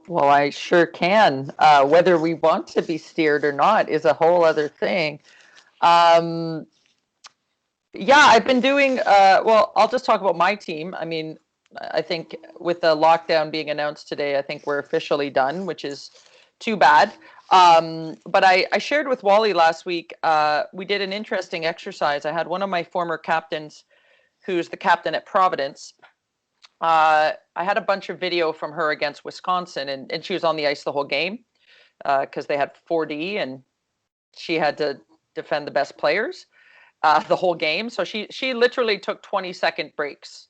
Well, I sure can. Whether we want to be steered or not is a whole other thing. Um, yeah, I've been doing, well, I'll just talk about my team. I mean, I think with the lockdown being announced today, I think we're officially done, which is too bad. But I shared with Wally last week, we did an interesting exercise. I had one of my former captains, who's the captain at Providence. I had a bunch of video from her against Wisconsin, and she was on the ice the whole game because they had 4D and she had to defend the best players the whole game. So she literally took 20-second breaks.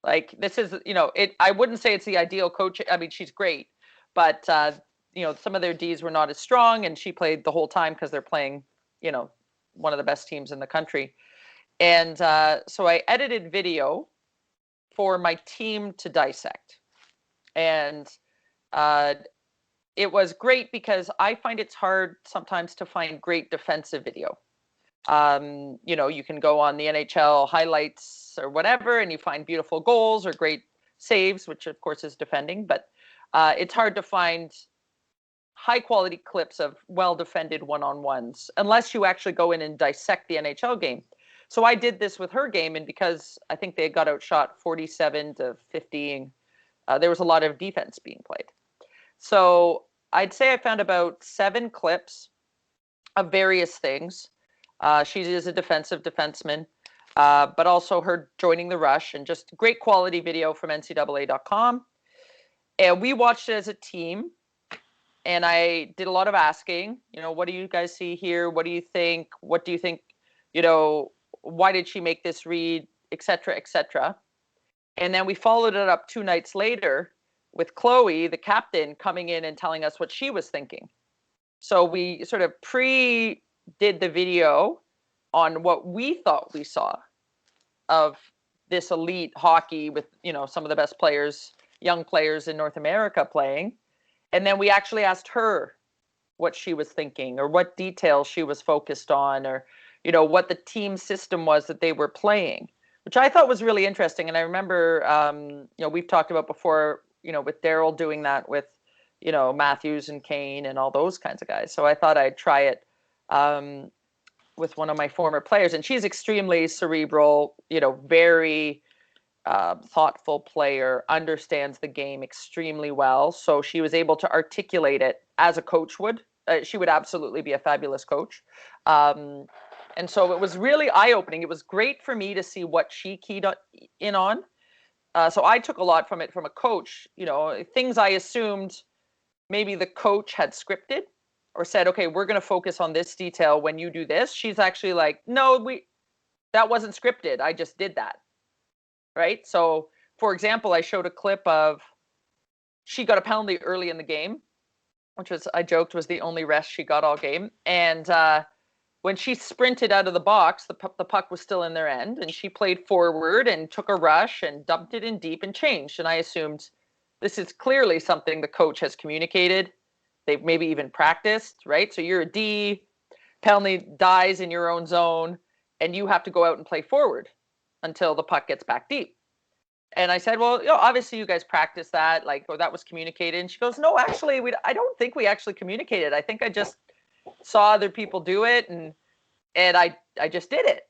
Like this is, it. I wouldn't say it's the ideal coach. I mean, she's great, but some of their Ds were not as strong, and she played the whole time because they're playing, you know, one of the best teams in the country. And so I edited video for my team to dissect, and uh, it was great because I find it's hard sometimes to find great defensive video. You can go on the NHL highlights or whatever, and you find beautiful goals or great saves, which of course is defending, but it's hard to find high quality clips of well defended one-on-ones unless you actually go in and dissect the NHL game. So I did this with her game, and because I think they got outshot 47-50, there was a lot of defense being played. So I'd say I found about 7 clips of various things. She is a defensive defenseman, but also her joining the rush, and just great quality video from ncaa.com. And we watched it as a team, and I did a lot of asking, what do you guys see here? What do you think? What do you think, why did she make this read, et cetera, et cetera. And then we followed it up 2 nights later with Chloe, the captain, coming in and telling us what she was thinking. So we sort of did the video on what we thought we saw of this elite hockey with, some of the best players, young players in North America playing. And then we actually asked her what she was thinking, or what details she was focused on, or, what the team system was that they were playing, which I thought was really interesting. And I remember, we've talked about before, with Daryl doing that with, Matthews and Kane and all those kinds of guys. So I thought I'd try it with one of my former players. And she's extremely cerebral, very thoughtful player, understands the game extremely well. So she was able to articulate it as a coach would. She would absolutely be a fabulous coach. And so it was really eye-opening. It was great for me to see what she keyed in on. So I took a lot from it from a coach, things I assumed maybe the coach had scripted or said, okay, we're going to focus on this detail when you do this. She's actually like, no, that wasn't scripted. I just did that. Right. So, for example, I showed a clip of she got a penalty early in the game, which was, I joked, was the only rest she got all game. And when she sprinted out of the box, the puck was still in their end, and she played forward and took a rush and dumped it in deep and changed. And I assumed this is clearly something the coach has communicated. They've maybe even practiced, right? So you're a D, penalty dies in your own zone, and you have to go out and play forward until the puck gets back deep. And I said, well, obviously you guys practice that, like, or that was communicated. And she goes, no, actually, I don't think we actually communicated. I think I just saw other people do it, and I just did it,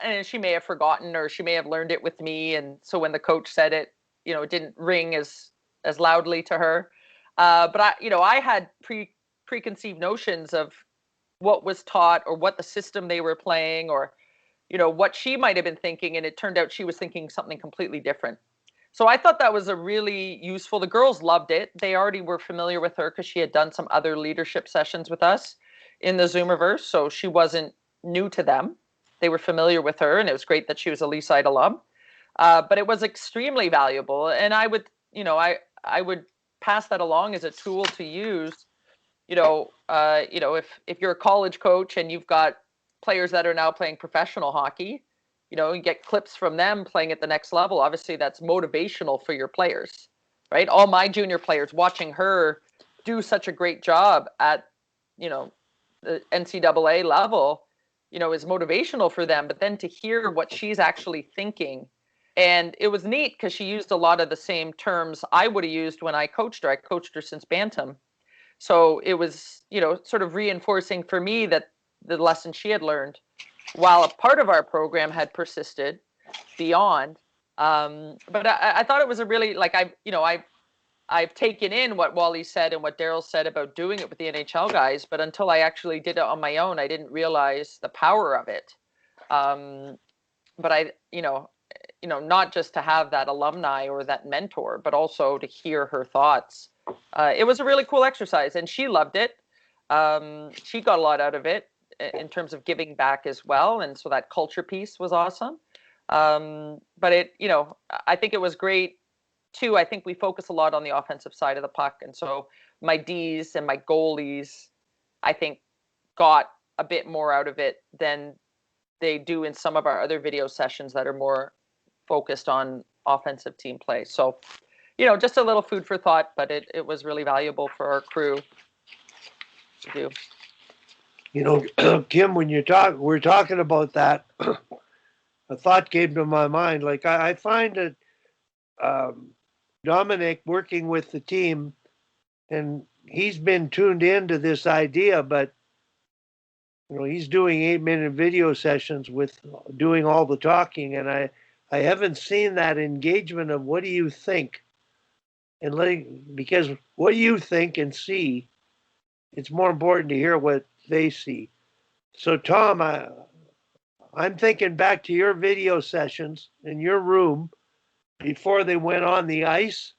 and she may have forgotten, or she may have learned it with me. And so when the coach said it, it didn't ring as loudly to her. But I had preconceived notions of what was taught, or what the system they were playing, or, what she might have been thinking. And it turned out she was thinking something completely different. So I thought that was a really useful. The girls loved it. They already were familiar with her because she had done some other leadership sessions with us in the Zoomiverse. So she wasn't new to them. They were familiar with her, and it was great that she was a Leaside alum. But it was extremely valuable. And I would, I would pass that along as a tool to use, if you're a college coach and you've got players that are now playing professional hockey, you get clips from them playing at the next level. Obviously, that's motivational for your players, right? All my junior players, watching her do such a great job at, the NCAA level, is motivational for them. But then to hear what she's actually thinking And it was neat because she used a lot of the same terms I would have used when I coached her. I coached her since Bantam. So it was, sort of reinforcing for me that the lesson she had learned, while a part of our program had persisted beyond. But I thought it was a really, like, I've taken in what Wally said and what Daryl said about doing it with the NHL guys, but until I actually did it on my own, I didn't realize the power of it. But not just to have that alumni or that mentor, but also to hear her thoughts. It was a really cool exercise, and she loved it. She got a lot out of it in terms of giving back as well, and so that culture piece was awesome. But I think it was great too. I think we focus a lot on the offensive side of the puck, and so my D's and my goalies, I think, got a bit more out of it than they do in some of our other video sessions that are more focused on offensive team play. So, just a little food for thought, but it was really valuable for our crew to do. Kim, when we're talking about that, a thought came to my mind. Like I find that Dominic working with the team, and he's been tuned into this idea, but he's doing 8-minute video sessions with doing all the talking, and I haven't seen that engagement of what do you think, and because what you think and see, it's more important to hear what they see. So Tom, I'm thinking back to your video sessions in your room before they went on the ice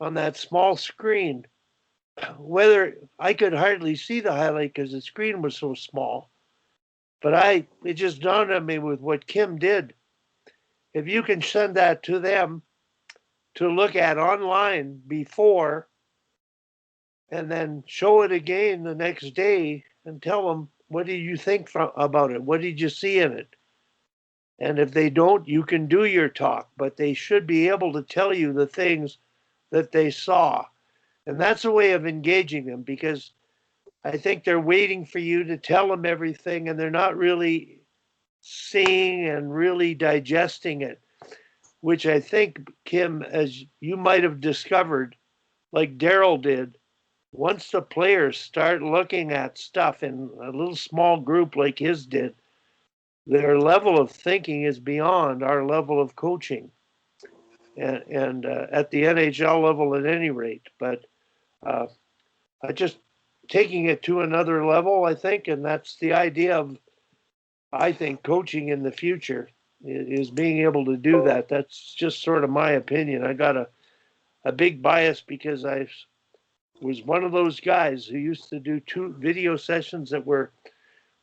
on that small screen. Whether I could hardly see the highlight because the screen was so small, but it just dawned on me with what Kim did. If you can send that to them to look at online before, and then show it again the next day and tell them, what did you think about it? What did you see in it? And if they don't, you can do your talk, but they should be able to tell you the things that they saw. And that's a way of engaging them, because I think they're waiting for you to tell them everything, and they're not really seeing and really digesting it, which I think, Kim, as you might have discovered, like Daryl did, once the players start looking at stuff in a little small group like his did, their level of thinking is beyond our level of coaching, and at the NHL level at any rate. But I just taking it to another level, I think, and that's the idea of, I think, coaching in the future is being able to do that. That's just sort of my opinion. I got a big bias because I was one of those guys who used to do 2 video sessions that were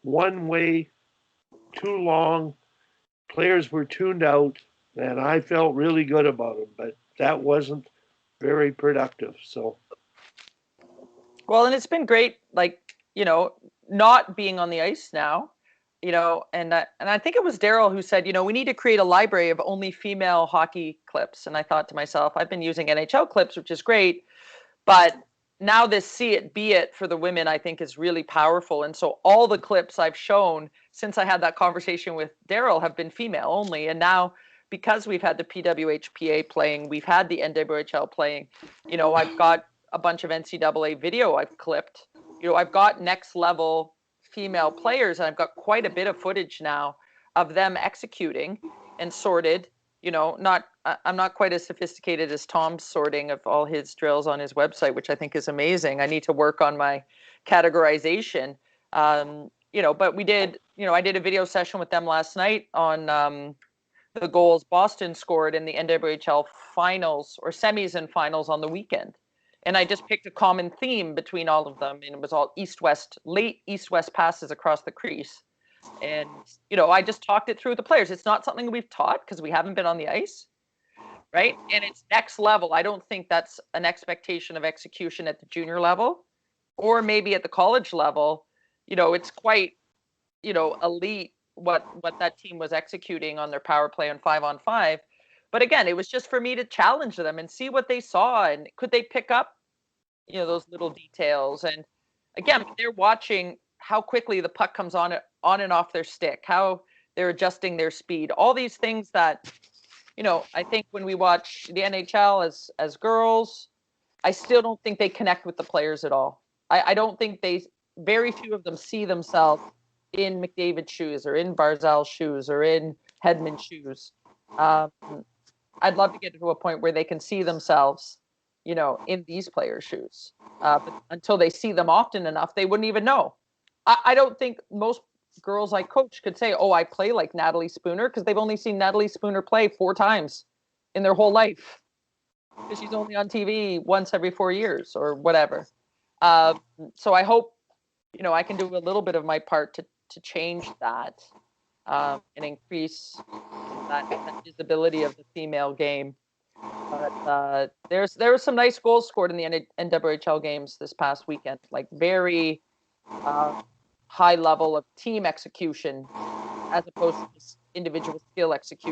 one way, too long. Players were tuned out, and I felt really good about them, but that wasn't very productive. So, Well, and it's been great, like, not being on the ice now, and I think it was Daryl who said, we need to create a library of only female hockey clips. And I thought to myself, I've been using NHL clips, which is great, but now this see it, be it for the women, I think, is really powerful. And so all the clips I've shown since I had that conversation with Daryl have been female only. And now, because we've had the PWHPA playing, we've had the NWHL playing, I've got a bunch of NCAA video I've clipped. I've got next level female players, and I've got quite a bit of footage now of them executing and sorted. I'm not quite as sophisticated as Tom's sorting of all his drills on his website, which I think is amazing. I need to work on my categorization. But we did, I did a video session with them last night on the goals Boston scored in the NWHL finals or semis and finals on the weekend. And I just picked a common theme between all of them, and it was all late east-west passes across the crease. And, I just talked it through with the players. It's not something we've taught because we haven't been on the ice, right? And it's next level. I don't think that's an expectation of execution at the junior level or maybe at the college level. It's quite, elite what that team was executing on their power play on 5-on-5. But again, it was just for me to challenge them and see what they saw, and could they pick up, those little details. And again, they're watching how quickly the puck comes on and off their stick, how they're adjusting their speed, all these things that I think when we watch the NHL as girls, I still don't think they connect with the players at all. I don't think very few of them see themselves in McDavid's shoes or in Barzal's shoes or in Hedman's shoes. Um, I'd love to get to a point where they can see themselves, in these players' shoes. But until they see them often enough, they wouldn't even know. I don't think most girls I coach could say, "Oh, I play like Natalie Spooner," because they've only seen Natalie Spooner play 4 times in their whole life because she's only on TV once every 4 years or whatever. Uh, so I hope, I can do a little bit of my part to change that and increase that visibility of the female game. But there was some nice goals scored in the NWHL games this past weekend, like very high level of team execution as opposed to just individual skill execution.